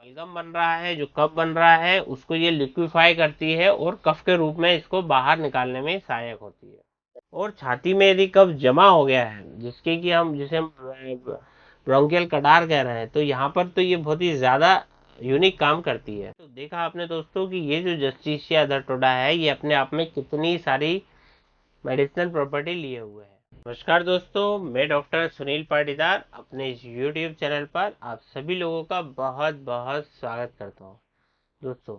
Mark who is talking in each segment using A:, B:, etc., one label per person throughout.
A: बलगम बन रहा है, जो कफ बन रहा है, उसको ये लिक्विफाई करती है और कफ के रूप में इसको बाहर निकालने में सहायक होती है। और छाती में यदि कफ जमा हो गया है, जिसे हम ब्रोंकियल कटार कह रहे हैं, तो यहाँ पर तो ये बहुत ही ज्यादा यूनिक काम करती है। तो देखा आपने दोस्तों कि ये जो जस्टिसिया अधरटोडा है, ये अपने आप में कितनी सारी मेडिसिनल प्रॉपर्टी लिए हुए है। नमस्कार दोस्तों, मैं डॉक्टर सुनील पाटीदार अपने इस यूट्यूब चैनल पर आप सभी लोगों का बहुत बहुत स्वागत करता हूँ। दोस्तों,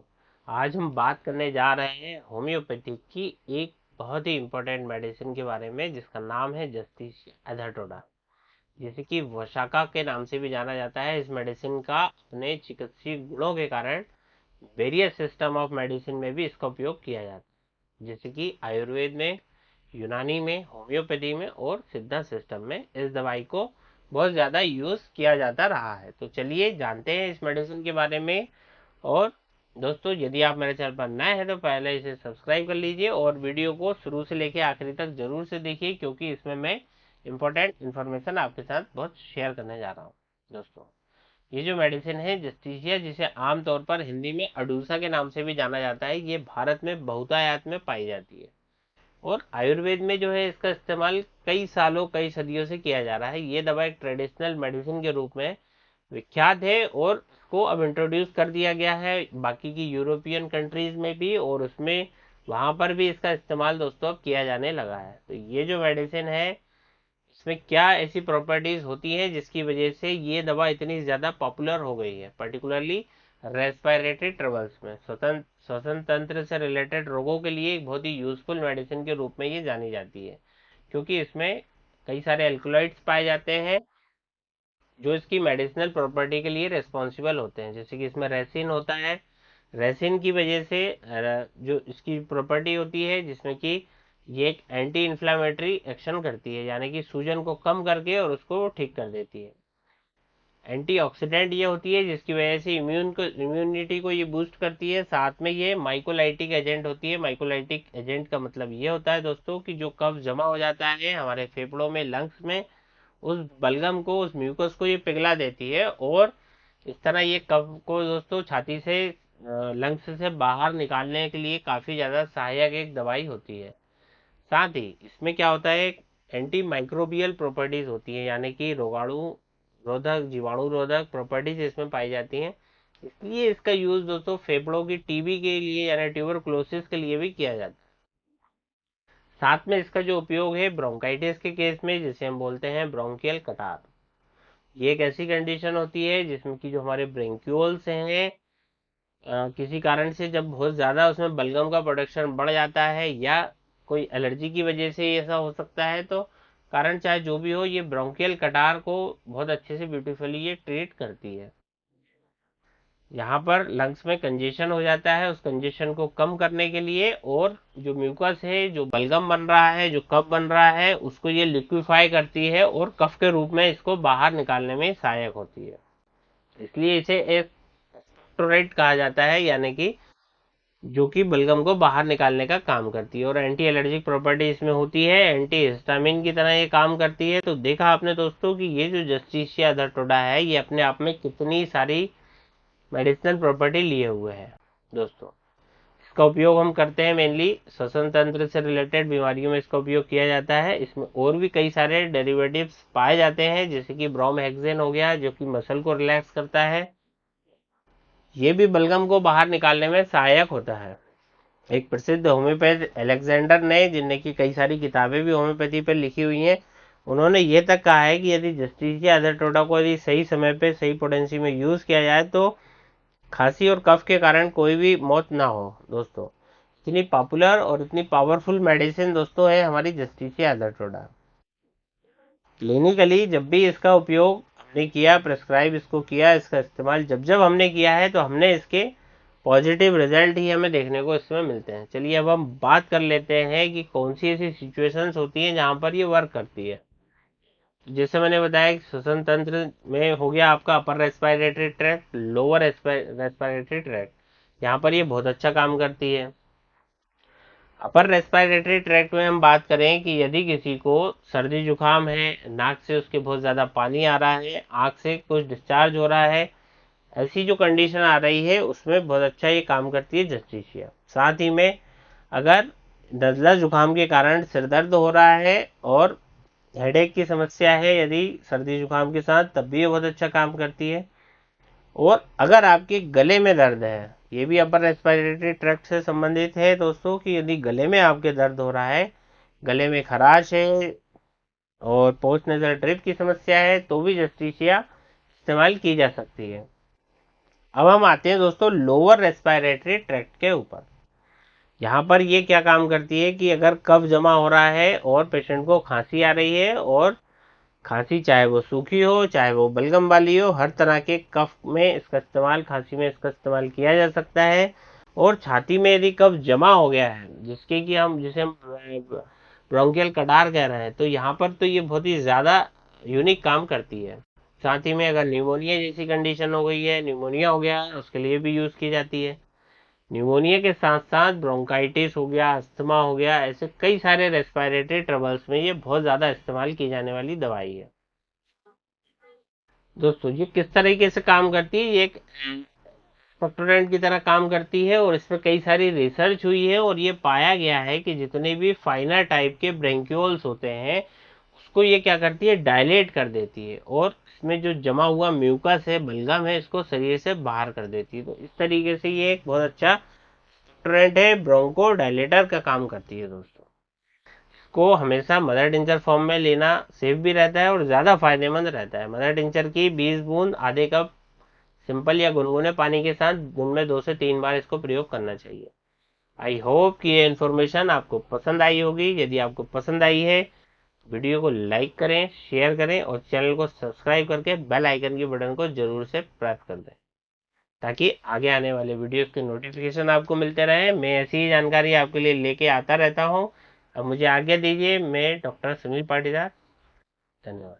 A: आज हम बात करने जा रहे हैं होम्योपैथी की एक बहुत ही इम्पोर्टेंट मेडिसिन के बारे में, जिसका नाम है जस्टिसिया अधरटोडा, जिसे कि वशाका के नाम से भी जाना जाता है। इस मेडिसिन का अपने चिकित्सीय गुणों के कारण वेरियस सिस्टम ऑफ मेडिसिन में भी इसका उपयोग किया जाता है, जैसे कि आयुर्वेद में, यूनानी में, होम्योपैथी में और सिद्धा सिस्टम में इस दवाई को बहुत ज़्यादा यूज़ किया जाता रहा है। तो चलिए जानते हैं इस मेडिसिन के बारे में। और दोस्तों, यदि आप मेरे चैनल पर नए हैं तो पहले इसे सब्सक्राइब कर लीजिए और वीडियो को शुरू से लेकर आखिरी तक जरूर से देखिए, क्योंकि इसमें मैं इंपॉर्टेंट इन्फॉर्मेशन आपके साथ बहुत शेयर करने जा रहा हूँ। दोस्तों, ये जो मेडिसिन है जस्टिसिया, जिसे आमतौर पर हिंदी में अडूसा के नाम से भी जाना जाता है, ये भारत में बहुतायत में पाई जाती है और आयुर्वेद में जो है इसका इस्तेमाल कई सालों कई सदियों से किया जा रहा है। ये दवा एक ट्रेडिशनल मेडिसिन के रूप में विख्यात है और इसको अब इंट्रोड्यूस कर दिया गया है बाकी की यूरोपियन कंट्रीज में भी, और उसमें वहां पर भी इसका इस्तेमाल दोस्तों अब किया जाने लगा है। तो ये जो मेडिसिन है, इसमें क्या ऐसी प्रॉपर्टीज होती हैं जिसकी वजह से ये दवा इतनी ज़्यादा पॉपुलर हो गई है, पर्टिकुलरली रेस्पिरेटरी ट्रबल्स में, श्वसन तंत्र से रिलेटेड रोगों के लिए एक बहुत ही यूजफुल मेडिसिन के रूप में ये जानी जाती है, क्योंकि इसमें कई सारे एल्कोलॉइड्स पाए जाते हैं जो इसकी मेडिसिनल प्रॉपर्टी के लिए रिस्पॉन्सिबल होते हैं। जैसे कि इसमें रेसिन होता है, रेसिन की वजह से जो इसकी प्रॉपर्टी होती है, जिसमें कि ये एक एंटी इन्फ्लामेटरी एक्शन करती है, यानी कि सूजन को कम करके और उसको ठीक कर देती है। एंटीऑक्सीडेंट ये होती है, जिसकी वजह से इम्यूनिटी को ये बूस्ट करती है। साथ में ये माइकोलाइटिक एजेंट होती है। माइकोलाइटिक एजेंट का मतलब ये होता है दोस्तों कि जो कफ जमा हो जाता है हमारे फेफड़ों में, लंग्स में, उस बलगम को, उस म्यूकस को ये पिघला देती है और इस तरह ये कफ को दोस्तों छाती से, लंग्स से बाहर निकालने के लिए काफ़ी ज़्यादा सहायक एक दवाई होती है। साथ ही इसमें क्या होता है, एंटी माइक्रोबियल प्रॉपर्टीज होती है, यानी कि रोगाणु रोधक, जीवाणु रोधक प्रॉपर्टीज इसमें पाई जाती हैं। इसलिए इसका यूज दोस्तों फेफड़ों की टीबी के लिए यानी ट्यूबरकुलोसिस के लिए भी किया जाता है। साथ में इसका जो उपयोग है ब्रोंकाइटिस के केस में, जिसे हम बोलते हैं ब्रोंकियल कटार, ये एक ऐसी कंडीशन होती है जिसमें कि जो हमारे ब्रेंक्यूल्स हैं, किसी कारण से जब बहुत ज़्यादा उसमें बलगम का प्रोडक्शन बढ़ जाता है या कोई एलर्जी की वजह से ऐसा हो सकता है, तो कारण चाहे जो भी हो, ये ब्रोंकियल कटार को बहुत अच्छे से ब्यूटीफुली ये ट्रीट करती है। यहाँ पर लंग्स में कंजेशन हो जाता है, उस कंजेशन को कम करने के लिए, और जो म्यूकस है, जो बलगम बन रहा है, जो कफ बन रहा है, उसको ये लिक्विफाई करती है और कफ के रूप में इसको बाहर निकालने में सहायक होती है। इसलिए इसे एक एक्सपेक्टोरेट कहा जाता है, यानी कि जो कि बलगम को बाहर निकालने का काम करती है। और एंटी एलर्जिक प्रॉपर्टी इसमें होती है, एंटी हिस्टामिन की तरह ये काम करती है। तो देखा आपने दोस्तों कि ये जो जस्टिसिया अधरटोडा है, ये अपने आप में कितनी सारी मेडिसिनल प्रॉपर्टी लिए हुए है। दोस्तों, इसका उपयोग हम करते हैं मेनली श्वसन तंत्र से रिलेटेड बीमारियों में इसका उपयोग किया जाता है। इसमें और भी कई सारे डेरिवेटिव्स पाए जाते हैं, जैसे कि ब्रोमहेक्सेन हो गया, जो कि मसल को रिलैक्स करता है, ये भी बलगम को बाहर निकालने में सहायक होता है। एक प्रसिद्ध होम्योपैथ अलेक्जेंडर ने, जिनने की कई सारी किताबें भी होम्योपैथी पर लिखी हुई हैं, उन्होंने ये तक कहा है कि यदि जस्टिसिया अधरटोडा को यदि सही समय पे सही पोटेंसी में यूज किया जाए तो खांसी और कफ के कारण कोई भी मौत ना हो। दोस्तों, इतनी पॉपुलर और इतनी पावरफुल मेडिसिन दोस्तों है हमारी जस्टिसिया अधरटोडा। क्लिनिकली जब भी इसका उपयोग हमने किया, प्रेस्क्राइब इसको किया, इसका इस्तेमाल जब जब हमने किया है, तो हमने इसके पॉजिटिव रिजल्ट ही हमें देखने को इसमें मिलते हैं। चलिए अब हम बात कर लेते हैं कि कौन सी ऐसी सिचुएशंस होती हैं जहां पर ये वर्क करती है। जैसे मैंने बताया कि श्वसन तंत्र में हो गया आपका upper respiratory tract, lower respiratory tract, यहाँ पर ये बहुत अच्छा काम करती है। अपर रेस्पिरेटरी ट्रैक्ट में हम बात करें कि यदि किसी को सर्दी जुकाम है, नाक से उसके बहुत ज़्यादा पानी आ रहा है, आँख से कुछ डिस्चार्ज हो रहा है, ऐसी जो कंडीशन आ रही है उसमें बहुत अच्छा ये काम करती है जस्टिसिया। साथ ही में अगर नज़ला जुकाम के कारण सिर दर्द हो रहा है और हेडेक की समस्या है यदि सर्दी जुकाम के साथ, तब भी ये बहुत अच्छा काम करती है। और अगर आपके गले में दर्द है, ये भी अपर रेस्पिरेटरी ट्रैक्ट से संबंधित है दोस्तों, कि यदि गले में आपके दर्द हो रहा है, गले में खराश है और पोस्ट नेजल ड्रिप की समस्या है, तो भी जस्टिसिया इस्तेमाल की जा सकती है। अब हम आते हैं दोस्तों लोअर रेस्पिरेटरी ट्रैक्ट के ऊपर। यहाँ पर ये क्या काम करती है कि अगर कफ जमा हो रहा है और पेशेंट को खांसी आ रही है, और खांसी चाहे वो सूखी हो चाहे वो बलगम वाली हो, हर तरह के कफ में इसका इस्तेमाल, खांसी में इसका इस्तेमाल किया जा सकता है। और छाती में यदि कफ जमा हो गया है, जिसे हम ब्रोंकियल कडार कह रहे हैं, तो यहाँ पर तो ये बहुत ही ज़्यादा यूनिक काम करती है। साथ ही में अगर निमोनिया जैसी कंडीशन हो गई है, निमोनिया हो गया है, उसके लिए भी यूज़ की जाती है। निमोनिया के साथ साथ ब्रोंकाइटिस हो गया, अस्थमा हो गया, ऐसे कई सारे रेस्पिरेटरी ट्रबल्स में ये बहुत ज़्यादा इस्तेमाल की जाने वाली दवाई है। दोस्तों ये किस तरीके से काम करती है, ये एक एक्सपेक्टोरेंट की तरह काम करती है, और इस पर कई सारी रिसर्च हुई है और ये पाया गया है कि जितने भी फाइनर टाइप के ब्रेंक्यूल्स होते हैं उसको ये क्या करती है, डायलेट कर देती है, और इसमें जो जमा हुआ म्यूकस है, बलगम है, इसको शरीर से बाहर कर देती है। तो इस तरीके से ये एक बहुत अच्छा एक्सपेक्टोरेंट है, ब्रोंको डायलेटर का काम करती है दोस्तों। को हमेशा मदर टिंचर फॉर्म में लेना सेफ भी रहता है और ज़्यादा फायदेमंद रहता है। मदर टिंचर की 20 बूंद आधे कप सिंपल या गुनगुने पानी के साथ दिन में 2 से 3 बार इसको प्रयोग करना चाहिए। आई होप कि ये इन्फॉर्मेशन आपको पसंद आई होगी। यदि आपको पसंद आई है, वीडियो को लाइक करें, शेयर करें और चैनल को सब्सक्राइब करके बेल आइकन की बटन को जरूर से प्रेस कर दें, ताकि आगे आने वाले वीडियोस के नोटिफिकेशन आपको मिलते रहें। मैं ऐसी ही जानकारी आपके लिए लेके आता रहता हूँ। अब मुझे आज्ञा दीजिए, मैं डॉक्टर सुनील पाटीदार। धन्यवाद।